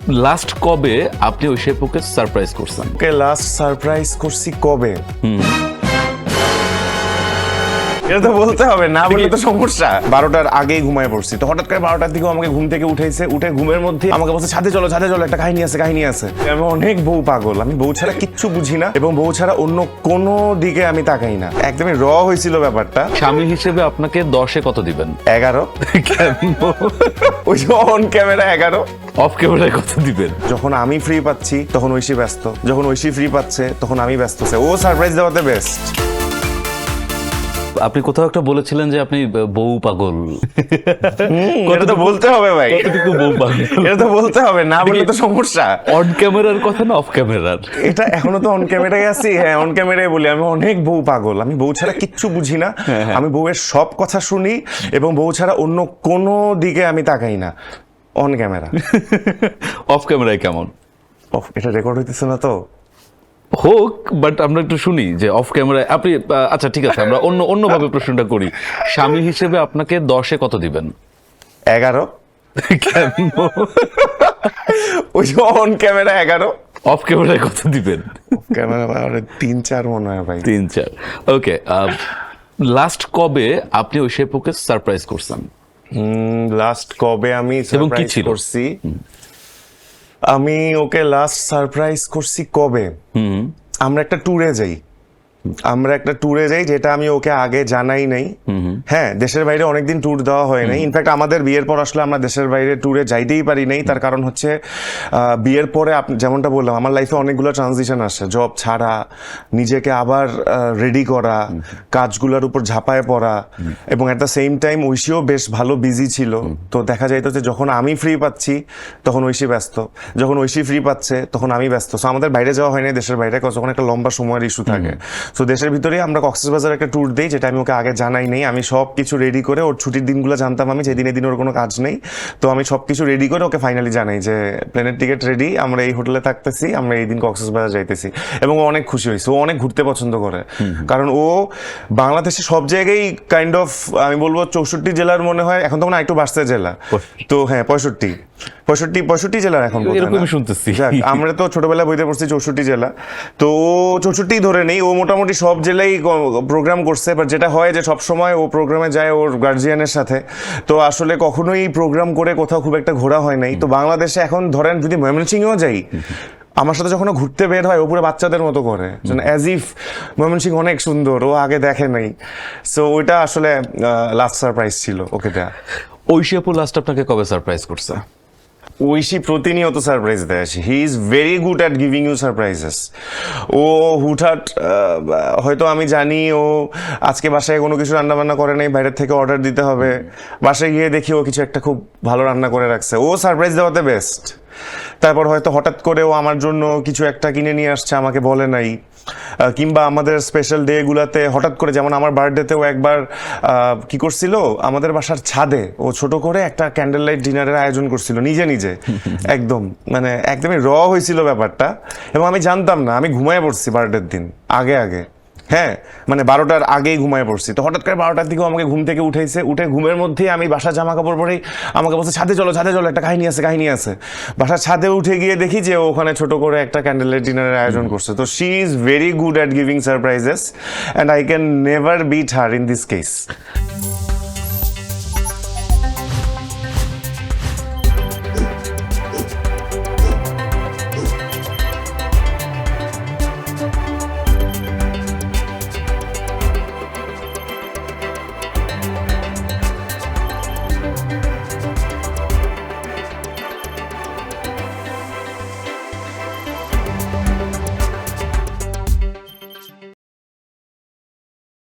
Last কবে আপনি ওই শেপুকে সারপ্রাইজ করছেন? ওকে লাস্ট সারপ্রাইজ করছি কবে? এটা তো বলতে হবে, না বললে তো সমস্যা। 12টার আগেই ঘুমায় পড়ছি, তো হঠাৎ করে 12টার দিকে আমাকে ঘুম থেকে উঠে ঘুমের মধ্যে আমাকে বলছে ছাদে চলো, একটা কাহিনী আছে। আমি অনেক বউ পাগল, আমি বউ ছাড়া কিচ্ছু বুঝি না এবং বউ ছাড়া অন্য কোনো দিকে আমি তাকাই না। একদমই হয়েছিল ব্যাপারটা। স্বামী হিসেবে আপনাকে 10-এ কত দিবেন? 11। ওই যে অন ক্যামেরা 11। অফ ক্যামেরায় কত দিবেন? যখন আমি ফ্রি পাচ্ছি তখন ঐশী ব্যস্ত, যখন ঐশী ফ্রি পাচ্ছে তখন আমি ব্যস্ত। ও সারপ্রাইজ দেওয়াতে বেস্ট। আপনি কোথাও একটা বলেছিলেন যে আপনি বউ পাগল। এটা তো বলতে হবে ভাই, কতটুকু বউ পাগল? এটা তো বলতে হবে, না বললে তো সমস্যা। অন ক্যামেরার কথা না অফ ক্যামেরার? এটা এখনো তো অন ক্যামেরায় আছি। হ্যাঁ, অন ক্যামেরায় বলি আমি অনেক বউ পাগল, আমি বউ ছাড়া কিচ্ছু বুঝি না। আমি বউয়ের সব কথা শুনি এবং বউ ছাড়া অন্য কোনো দিকে আমি তাকাই না। On camera. অফ ক্যামেরায় কেমন? এটা রেকর্ড হইতেছে না তো? হোক, বাট আমরা একটু শুনি যে অফ ক্যামেরায় আপনি। আচ্ছা ঠিক আছে, আমরা অন্যভাবে প্রশ্নটা করি। স্বামী হিসেবে আপনাকে 10-এ কত দিবেন? 11। কেন? ওই যে অন ক্যামেরা 11। অফ ক্যামেরায় কত দিবেন? ক্যামেরা 3-4 মনে হয় ভাই। 3-4। ওকে, লাস্ট কবে আপনি ওই শেপুকে সারপ্রাইজ করছেন? লাস্ট কবে আমি এবং কি সারপ্রাইজ ছিল? করছি? আমি ওকে লাস্ট সারপ্রাইজ করছি কবে? আমরা একটা ট্যুরে যাই, যেটা আমি ওকে আগে জানাই নাই। হ্যাঁ, দেশের বাইরে অনেকদিন ট্যুর দেওয়া হয় নাই। ইনফ্যাক্ট আমাদের বিয়ের পর আসলে আমরা দেশের বাইরে ট্যুরে যাইতেই পারি নাই। তার কারণ হচ্ছে বিয়ের পরে যেমনটা বললাম, আমার লাইফে অনেকগুলো ট্রানজিশন আসে। জব ছাড়া, নিজেকে আবার রেডি করা, কাজগুলোর উপর ঝাঁপায় পড়া, এবং অ্যাট দ্য সেম টাইম ঐশীও বেশ ভালো বিজি ছিল। তো দেখা যাইতো যে যখন আমি ফ্রি পাচ্ছি তখন ঐশী ব্যস্ত, যখন ঐশী ফ্রি পাচ্ছে তখন আমি ব্যস্ত। সো আমাদের বাইরে যাওয়া হয় না, দেশের বাইরে, যখন একটা লম্বা সময়ের ইস্যু থাকে। তো দেশের ভিতরেই আমরা কক্সবাজার একটা ট্যুর দিই, যেটা আমি ওকে আগে জানাই নেই। আমি সব কিছু রেডি করে, ওর ছুটির দিনগুলো জানতাম আমি, যে দিনে ওর কোনো কাজ নেই। তো আমি সব কিছু রেডি করে ওকে ফাইনালি জানাই যে প্লেনের টিকিট রেডি, আমরা এই হোটেলে থাকতেছি, আমরা এই দিন কক্সবাজার যাইতেছি। এবং ও অনেক খুশি হয়েছে, ও অনেক ঘুরতে পছন্দ করে। কারণ ও বাংলাদেশে সব জায়গায় কাইন্ড অফ, আমি বলবো 64 জেলার মনে হয়, এখন তো মনে হয় একটু বাড়ছে জেলা। তো হ্যাঁ, 65 জেলার এখন এরকমই শুনতেছি। আমরা তো ছোটবেলায় বইতে পড়ছি 64 জেলা। তো ও 64 ধরে নেই, ও মোটামুটি সব জেলায় প্রোগ্রাম করছে। বাট যেটা হয় যে সব সময় ও প্রোগ্রামে যায় ওর গার্জিয়ানের সাথে, তো আসলে কখনোই প্রোগ্রাম করে কোথাও খুব একটা ঘোরা হয় নাই। তো বাংলাদেশে এখন ধরেন যদি ময়মনসিংহেও যাই, আমার সাথে যখন ঘুরতে বের হয় ও পুরো বাচ্চাদের মতো করে, অ্যাজ ইফ ময়মনসিংহ অনেক সুন্দর, ও আগে দেখে নাই। সো ওইটা আসলে লাস্ট সারপ্রাইজ ছিল ওকে দেয়া। ঐশী আপু লাস্ট আপনাকে কবে সারপ্রাইজ করছে? ঐশী প্রতিনিয়ত সারপ্রাইজ দেয়। He is very good at giving you surprises. ও হুটহাট, হয়তো আমি জানি ও আজকে বাসায় কোনো কিছু রান্না বান্না করে নাই, বাইরের থেকে অর্ডার দিতে হবে, বাসায় গিয়ে দেখি ও কিছু একটা খুব ভালো রান্না করে রাখছে। ও সারপ্রাইজ দেওয়াতে বেস্ট। তারপর হয়তো হঠাৎ করে ও আমার জন্য কিছু একটা কিনে নিয়ে আসছে, আমাকে বলে নাই। কিংবা আমাদের স্পেশাল ডেগুলাতে হঠাৎ করে, যেমন আমার বার্থডেতেও একবার কি করছিল, আমাদের বাসার ছাদে ও ছোট করে একটা ক্যান্ডেল লাইট ডিনারের আয়োজন করছিল নিজে একদম, মানে একদমই হয়েছিল ব্যাপারটা। এবং আমি জানতাম না, আমি ঘুমায় পড়ছি বার্থডের দিন আগে। হ্যাঁ, মানে 12টার আগেই ঘুমায় পড়ছি। তো হঠাৎ করে 12টার দিকেও আমাকে ঘুম থেকে উঠে ঘুমের মধ্যেই আমি বাসার জামা কাপড় পরেই আমাকে বলছে ছাদে চলো, একটা কাহিনী আছে। বাসার ছাদে উঠে গিয়ে দেখি যে ওখানে ছোট করে একটা ক্যান্ডেল লাইট ডিনারের আয়োজন করছে। তো she is very good at giving surprises and I can never beat her in this case.